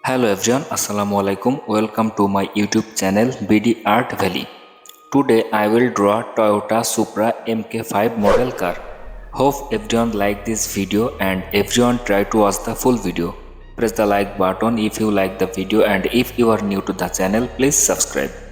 Hello everyone, Assalamu alaikum. Welcome to my YouTube channel BD Art Valley. Today I will draw Toyota Supra MK5 model car. Hope everyone like this video and everyone try to watch the full video. Press the like button if you like the video and if you are new to the channel, please subscribe.